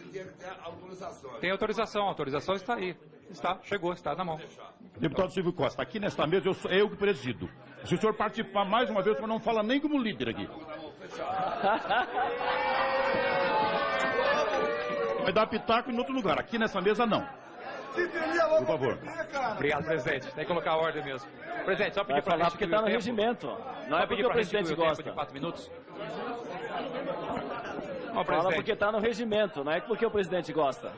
tinha que ter autorização. Tem autorização, a autorização está aí. Chegou, está na mão. Deputado Silvio Costa, aqui nesta mesa eu que presido. Se o senhor participar mais uma vez, o senhor não fala nem como líder aqui. Vai dar pitaco em outro lugar. Aqui nessa mesa, não. Por favor. Obrigado, presidente. Tem que colocar a ordem mesmo. Presidente, só pedir para falar porque está no regimento. Não é porque o presidente gosta. De 4 minutos. Fala porque está no regimento, não é porque o presidente gosta.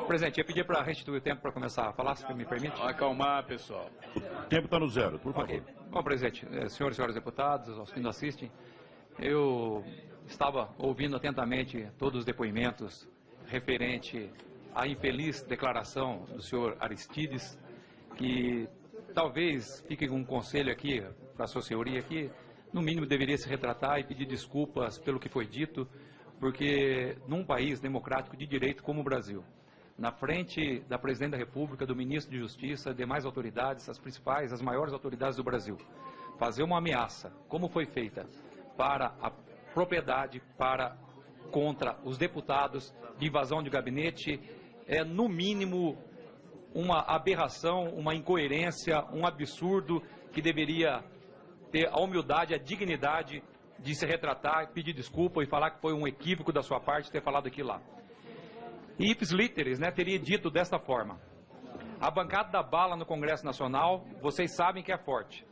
Presidente, eu pedi para restituir o tempo para começar a falar, se me permite. Acalmar, pessoal. O tempo está no zero, por favor. Okay. Bom, presidente, senhores e senhoras deputados, aos que nos assistem, eu estava ouvindo atentamente todos os depoimentos referente à infeliz declaração do senhor Aristides, que talvez fique com um conselho aqui para a sua senhoria que, no mínimo, deveria se retratar e pedir desculpas pelo que foi dito, porque num país democrático de direito como o Brasil, na frente da Presidente da República, do Ministro de Justiça, demais autoridades, as maiores autoridades do Brasil, fazer uma ameaça, como foi feita, para a propriedade, contra os deputados de invasão de gabinete, é no mínimo uma aberração, uma incoerência, um absurdo que deveria ter a humildade, a dignidade de se retratar, pedir desculpa e falar que foi um equívoco da sua parte ter falado aquilo lá. E ipsis literis, teria dito desta forma: a bancada da bala no Congresso Nacional, vocês sabem que é forte.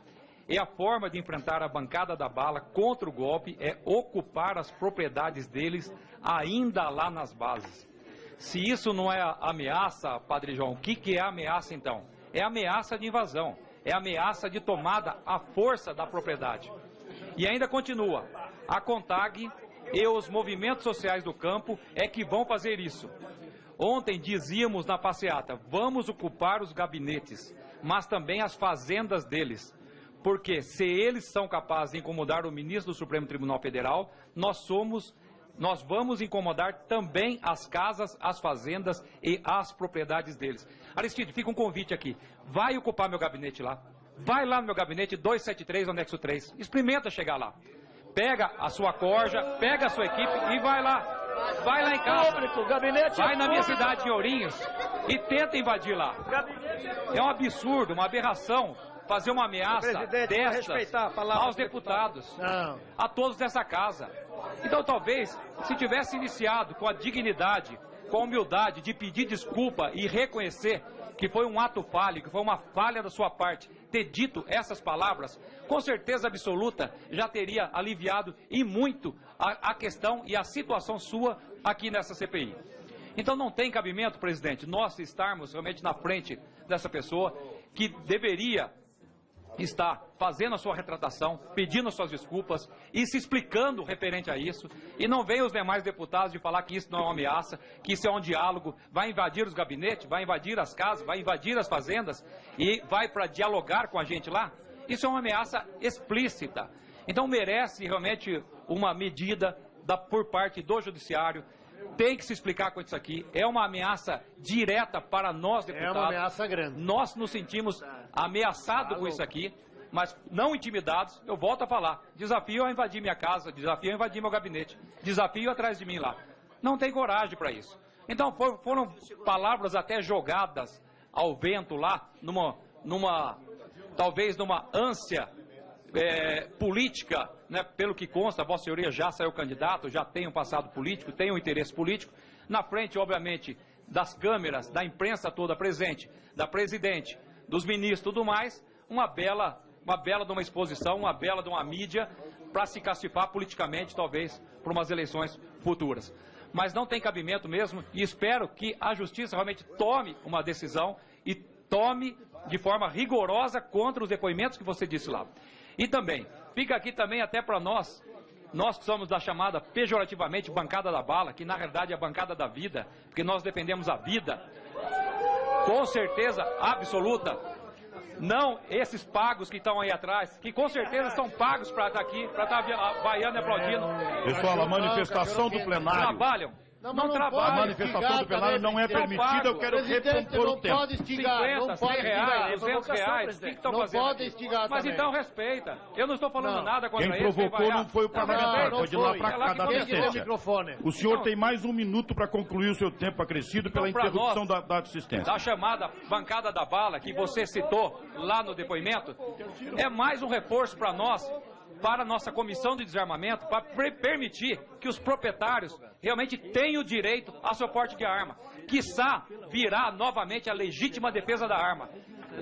E a forma de enfrentar a bancada da bala contra o golpe é ocupar as propriedades deles ainda lá nas bases. Se isso não é ameaça, Padre João, o que é ameaça então? É ameaça de invasão, é ameaça de tomada à força da propriedade. E ainda continua: a CONTAG e os movimentos sociais do campo é que vão fazer isso. Ontem dizíamos na passeata: vamos ocupar os gabinetes, mas também as fazendas deles. Porque se eles são capazes de incomodar o ministro do Supremo Tribunal Federal, nós vamos incomodar também as casas, as fazendas e as propriedades deles. Aristide, fica um convite aqui. Vai ocupar meu gabinete lá. Vai lá no meu gabinete 273, anexo 3. Experimenta chegar lá. Pega a sua corja, pega a sua equipe e vai lá. Vai lá em casa. Vai na minha cidade de Ourinhos e tenta invadir lá. É um absurdo, uma aberração fazer uma ameaça dessas aos deputados, a todos dessa casa. Então talvez, se tivesse iniciado com a dignidade, com a humildade de pedir desculpa e reconhecer que foi um ato falho, que foi uma falha da sua parte, ter dito essas palavras, com certeza absoluta já teria aliviado e muito a questão e a situação sua aqui nessa CPI. Então não tem cabimento, presidente, nós estarmos realmente na frente dessa pessoa que deveria estar fazendo a sua retratação, pedindo as suas desculpas e se explicando referente a isso, e não vem os demais deputados de falar que isso não é uma ameaça, que isso é um diálogo, vai invadir os gabinetes, vai invadir as casas, vai invadir as fazendas e vai para dialogar com a gente lá. Isso é uma ameaça explícita. Então merece realmente uma medida por parte do Judiciário. Tem que se explicar com isso aqui. É uma ameaça direta para nós, deputados. É uma ameaça grande. Nós nos sentimos ameaçados com isso aqui, mas não intimidados. Eu volto a falar. Desafio a invadir minha casa, desafio a invadir meu gabinete, desafio atrás de mim lá. Não tem coragem para isso. Então foram palavras até jogadas ao vento lá, talvez numa ânsia política, pelo que consta, Vossa Senhoria já saiu candidato, já tem um passado político, tem um interesse político, na frente, obviamente, das câmeras, da imprensa toda presente, da presidente, dos ministros, tudo mais, uma bela de uma exposição, uma bela de uma mídia para se castigar politicamente, talvez, por umas eleições futuras. Mas não tem cabimento mesmo e espero que a Justiça realmente tome uma decisão e tome de forma rigorosa contra os depoimentos que você disse lá. E também, fica aqui também até para nós que somos da chamada pejorativamente bancada da bala, que na realidade é a bancada da vida, porque nós defendemos a vida, com certeza absoluta, não esses pagos que estão aí atrás, que com certeza estão pagos para estar aqui, para estar vaiando e aplaudindo. Pessoal, a manifestação do plenário. não trabalho. A manifestação do plenário não é permitida, eu quero recompor o tempo. Não pode estigar, 50, 100 reais, 200 reais, o que estão fazendo? Não pode estigar Mas também. então respeita. Eu não estou falando nada contra Quem eles. provocou não foi o parlamentar, não foi de lá foi. para É lá cá que da vamos Quem deu o assistência. microfone? O senhor Então- tem mais 1 minuto para concluir o seu tempo acrescido pela Então, pra interrupção nós- da assistência. Da chamada bancada da bala que você citou lá no depoimento, é mais um reforço para nós, para a nossa comissão de desarmamento, para permitir que os proprietários realmente tenham o direito ao seu porte de arma. Quiçá virar novamente a legítima defesa da arma,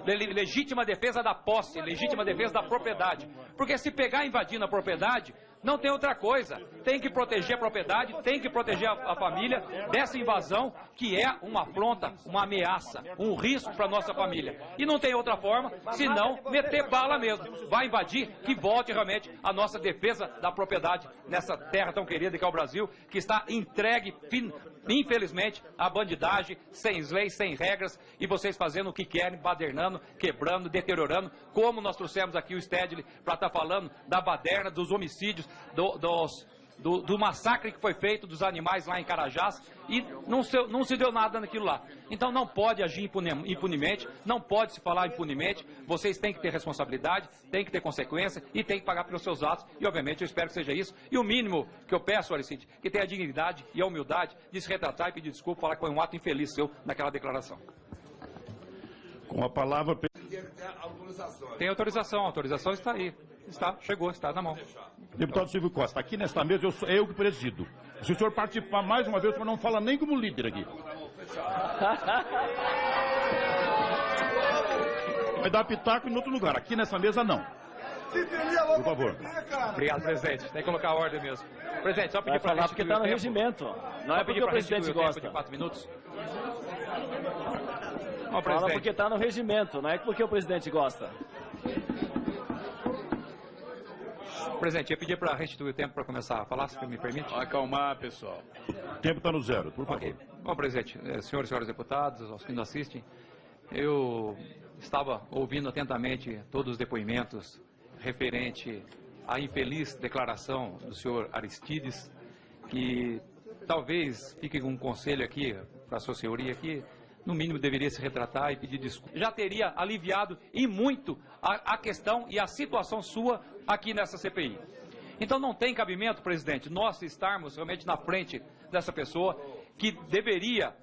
legítima defesa da posse, legítima defesa da propriedade. Porque se pegar invadindo a propriedade, não tem outra coisa. Tem que proteger a propriedade, tem que proteger a família dessa invasão que é uma afronta, uma ameaça, um risco para a nossa família. E não tem outra forma senão meter bala mesmo. Vai invadir, que volte realmente a nossa defesa da propriedade nessa terra tão querida que é o Brasil, que está entregue, infelizmente, à bandidagem, sem leis, sem regras, e vocês fazendo o que querem, badernando, quebrando, deteriorando, como nós trouxemos aqui o Stedley para estar falando da baderna, dos homicídios, do massacre que foi feito dos animais lá em Carajás, e não se deu nada naquilo lá. Então não pode agir impunemente, não pode se falar impunemente, vocês têm que ter responsabilidade, têm que ter consequência e têm que pagar pelos seus atos, e obviamente eu espero que seja isso. E o mínimo que eu peço, Aricide, que tenha a dignidade e a humildade de se retratar e pedir desculpa, falar que foi um ato infeliz seu naquela declaração. Com a palavra... Tem autorização, a autorização está aí. Chegou, está na mão. Deputado Silvio Costa, aqui nesta mesa eu que presido. Se o senhor participar mais uma vez, o senhor não fala nem como líder aqui. Vai dar pitaco em outro lugar. Aqui nessa mesa, não. Por favor. Obrigado, presidente. Tem que colocar a ordem mesmo. Presidente, só pedir para falar porque está no regimento. Não é porque o presidente gosta. De 4 minutos. Ó, Fala presidente. porque está no regimento, não é porque o presidente gosta. Presidente, eu pedi para restituir o tempo para começar a falar, se me permite. Acalmar, pessoal. O tempo está no zero, por favor. Ok. Bom, presidente, senhores e senhoras deputados, aos que nos assistem, eu estava ouvindo atentamente todos os depoimentos referente à infeliz declaração do senhor Aristides, que talvez fique com um conselho aqui para a sua senhoria que no mínimo deveria se retratar e pedir desculpa. Já teria aliviado e muito a questão e a situação sua aqui nessa CPI. Então não tem cabimento, presidente, nós estarmos realmente na frente dessa pessoa que deveria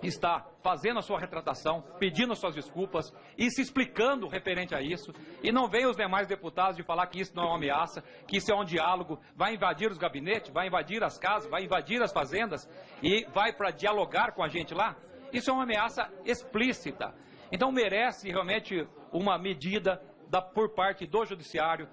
estar fazendo a sua retratação, pedindo as suas desculpas e se explicando referente a isso, e não venham os demais deputados de falar que isso não é uma ameaça, que isso é um diálogo, vai invadir os gabinetes, vai invadir as casas, vai invadir as fazendas e vai para dialogar com a gente lá. Isso é uma ameaça explícita. Então merece realmente uma medida por parte do Judiciário.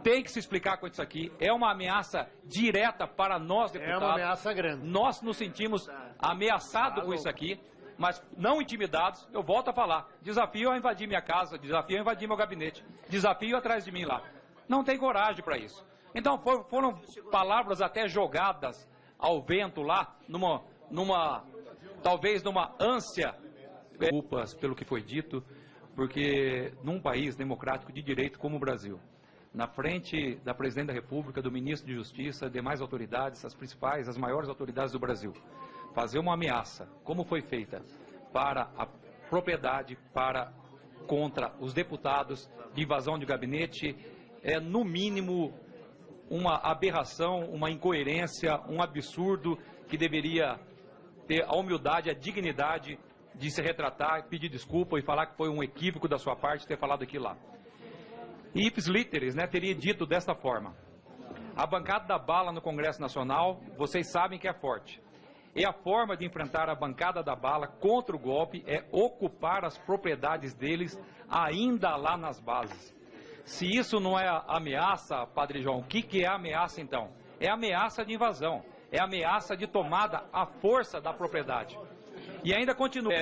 Tem que se explicar com isso aqui. É uma ameaça direta para nós, deputados. É uma ameaça grande. Nós nos sentimos ameaçados com isso aqui, mas não intimidados. Eu volto a falar. Desafio a invadir minha casa, desafio a invadir meu gabinete, desafio atrás de mim lá. Não tem coragem para isso. Então foram palavras até jogadas ao vento lá, talvez numa ânsia, desculpas pelo que foi dito, porque num país democrático de direito como o Brasil, na frente da Presidente da República, do Ministro de Justiça, demais autoridades, as maiores autoridades do Brasil, fazer uma ameaça, como foi feita, para a propriedade, contra os deputados de invasão de gabinete, é no mínimo uma aberração, uma incoerência, um absurdo que deveria ter a humildade, a dignidade de se retratar, pedir desculpa e falar que foi um equívoco da sua parte ter falado aquilo lá. E ipsis literis, teria dito desta forma: a bancada da bala no Congresso Nacional, vocês sabem que é forte. E a forma de enfrentar a bancada da bala contra o golpe é ocupar as propriedades deles ainda lá nas bases. Se isso não é ameaça, Padre João, o que é ameaça então? É ameaça de invasão. É ameaça de tomada à força da propriedade. E ainda continua.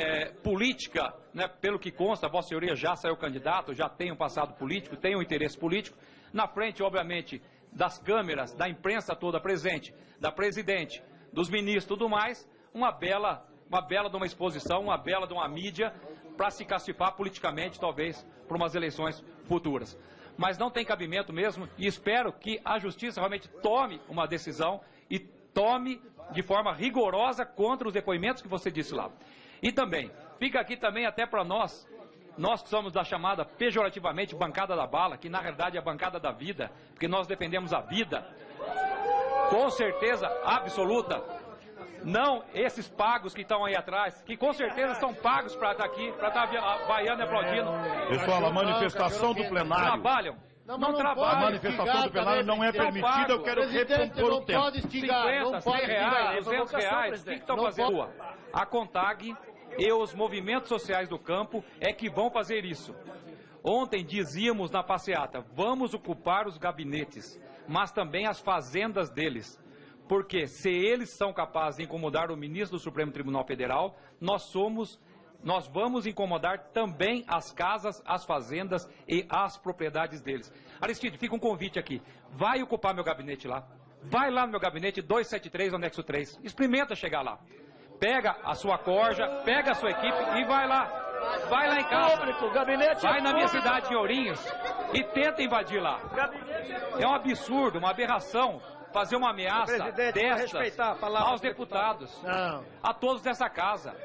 Política, pelo que consta, Vossa Senhoria já saiu candidato, já tem um passado político, tem um interesse político. Na frente, obviamente, das câmeras, da imprensa toda presente, da presidente, dos ministros e tudo mais, uma bela de uma exposição, uma bela de uma mídia para se castigar politicamente, talvez, para umas eleições futuras. Mas não tem cabimento mesmo, e espero que a Justiça realmente tome uma decisão e tome de forma rigorosa contra os depoimentos que você disse lá. E também, fica aqui também até para nós que somos da chamada pejorativamente bancada da bala, que na realidade é a bancada da vida, porque nós defendemos a vida, com certeza absoluta, não esses pagos que estão aí atrás, que com certeza estão pagos para estar aqui, para estar vaiando e aplaudindo. Pessoal, a manifestação do plenário... Trabalham. Não A trabalham. manifestação do plenário não é permitida, eu quero recompor o tempo. 50, 100 reais, 200 reais, o que estão fazendo? A CONTAG e os movimentos sociais do campo é que vão fazer isso. Ontem dizíamos na passeata, vamos ocupar os gabinetes, mas também as fazendas deles. Porque se eles são capazes de incomodar o ministro do Supremo Tribunal Federal, nós vamos incomodar também as casas, as fazendas e as propriedades deles. Aristide, fica um convite aqui. Vai ocupar meu gabinete lá. Vai lá no meu gabinete 273, anexo 3. Experimenta chegar lá. Pega a sua corja, pega a sua equipe e vai lá. Vai lá em casa. Vai na minha cidade, em Ourinhos, e tenta invadir lá. É um absurdo, uma aberração fazer uma ameaça dessas aos deputados, a todos dessa casa.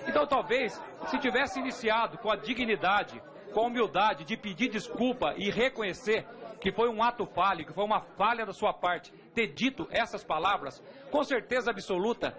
Então, talvez, se tivesse iniciado com a dignidade, com a humildade de pedir desculpa e reconhecer que foi um ato falho, que foi uma falha da sua parte, ter dito essas palavras, com certeza absoluta,